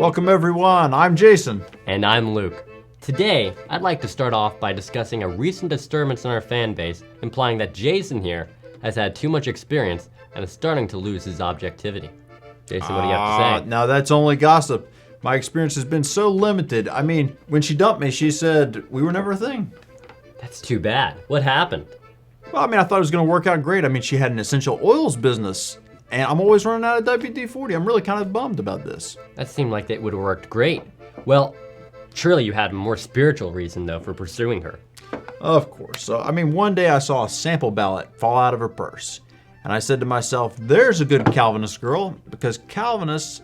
Welcome everyone, I'm Jason. And I'm Luke. Today, I'd like to start off by discussing a recent disturbance in our fan base, implying that Jason here has had too much experience and is starting to lose his objectivity. Jason, what do you have to say? Now that's only gossip. My experience has been so limited. I mean, when she dumped me, she said we were never a thing. That's too bad. What happened? Well, I thought it was going to work out great. She had an essential oils business, and I'm always running out of WD-40. I'm really kind of bummed about this. That seemed like it would have worked great. Well, surely you had a more spiritual reason, though, for pursuing her. Of course. So, one day I saw a sample ballot fall out of her purse, and I said to myself, there's a good Calvinist girl, because Calvinists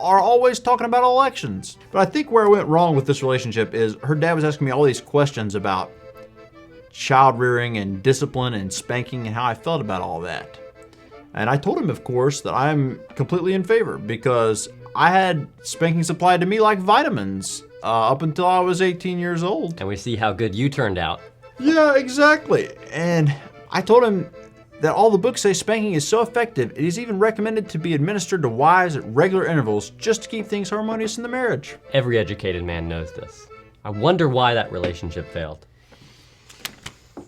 are always talking about elections. But I think where I went wrong with this relationship is her dad was asking me all these questions about child rearing and discipline and spanking and how I felt about all that. And I told him, of course, that I'm completely in favor because I had spanking supplied to me like vitamins up until I was 18 years old. And we see how good you turned out. Yeah, exactly. And I told him that all the books say spanking is so effective, it is even recommended to be administered to wives at regular intervals just to keep things harmonious in the marriage. Every educated man knows this. I wonder why that relationship failed.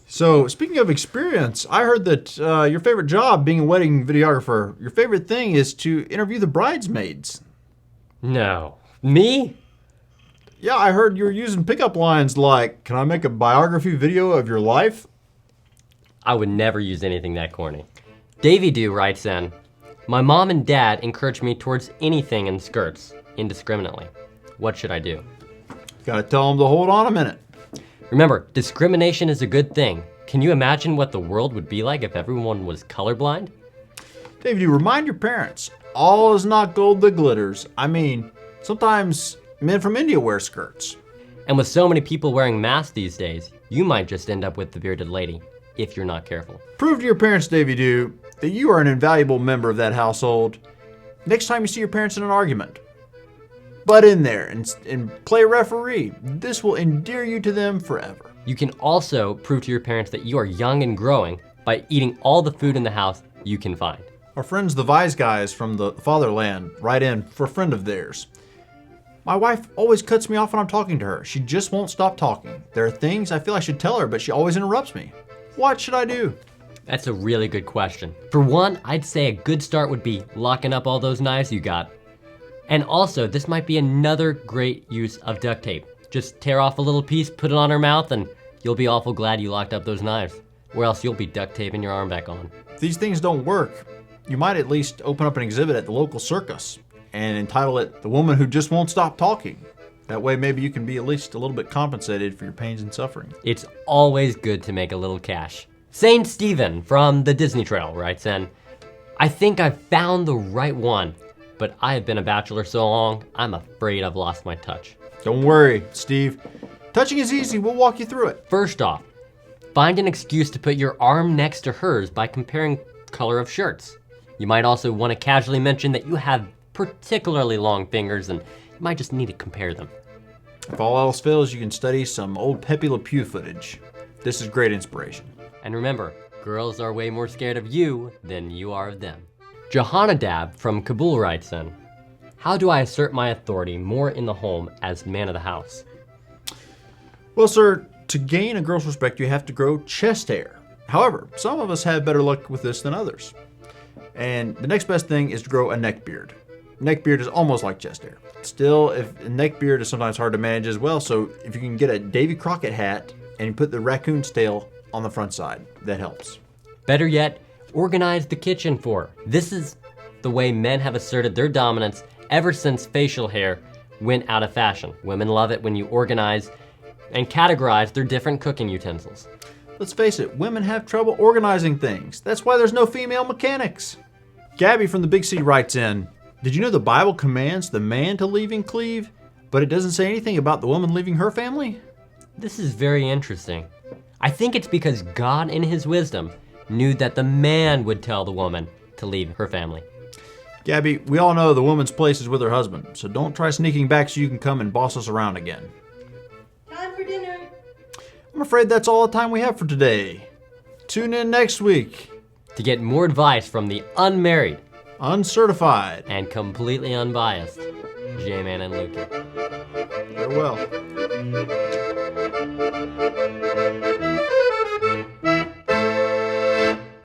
So, speaking of experience, I heard that your favorite job being a wedding videographer, your favorite thing is to interview the bridesmaids. No. Me? Yeah, I heard you were using pickup lines like, can I make a biography video of your life? I would never use anything that corny. Davey Doo writes in, my mom and dad encouraged me towards anything in skirts, indiscriminately. What should I do? Gotta tell them to hold on a minute. Remember, discrimination is a good thing. Can you imagine what the world would be like if everyone was colorblind? David, you remind your parents, all is not gold that glitters. Sometimes men from India wear skirts. And with so many people wearing masks these days, you might just end up with the bearded lady, if you're not careful. Prove to your parents, Davey Doo, that you are an invaluable member of that household. Next time you see your parents in an argument, butt in there and play referee. This will endear you to them forever. You can also prove to your parents that you are young and growing by eating all the food in the house you can find. Our friends, the Vise guys from the fatherland, write in for a friend of theirs. My wife always cuts me off when I'm talking to her. She just won't stop talking. There are things I feel I should tell her, but she always interrupts me. What should I do? That's a really good question. For one, I'd say a good start would be locking up all those knives you got. And also, this might be another great use of duct tape. Just tear off a little piece, put it on her mouth, and you'll be awful glad you locked up those knives. Or else you'll be duct taping your arm back on. If these things don't work, you might at least open up an exhibit at the local circus and entitle it, The Woman Who Just Won't Stop Talking. That way maybe you can be at least a little bit compensated for your pains and suffering. It's always good to make a little cash. Saint Stephen from the Disney Trail writes in, I think I've found the right one. But I have been a bachelor so long, I'm afraid I've lost my touch. Don't worry, Steve. Touching is easy, we'll walk you through it. First off, find an excuse to put your arm next to hers by comparing color of shirts. You might also want to casually mention that you have particularly long fingers and you might just need to compare them. If all else fails, you can study some old Pepe Le Pew footage. This is great inspiration. And remember, girls are way more scared of you than you are of them. Jehonadab from Kabul writes in, how do I assert my authority more in the home as man of the house? Well, sir, to gain a girl's respect, you have to grow chest hair. However, some of us have better luck with this than others. And the next best thing is to grow a neck beard. Neck beard is almost like chest hair. Still, a neck beard is sometimes hard to manage as well, so if you can get a Davy Crockett hat and you put the raccoon's tail on the front side, that helps. Better yet, organize the kitchen for her. This is the way men have asserted their dominance ever since facial hair went out of fashion. Women love it when you organize and categorize their different cooking utensils. Let's face it, women have trouble organizing things. That's why there's no female mechanics. Gabby from the Big C writes in, did you know the Bible commands the man to leave and cleave, but it doesn't say anything about the woman leaving her family? This is very interesting. I think it's because God in his wisdom knew that the man would tell the woman to leave her family. Gabby, we all know the woman's place is with her husband, so don't try sneaking back so you can come and boss us around again. Time for dinner. I'm afraid that's all the time we have for today. Tune in next week. To get more advice from the unmarried, Uncertified, and completely unbiased. Jman and Lukey. Farewell.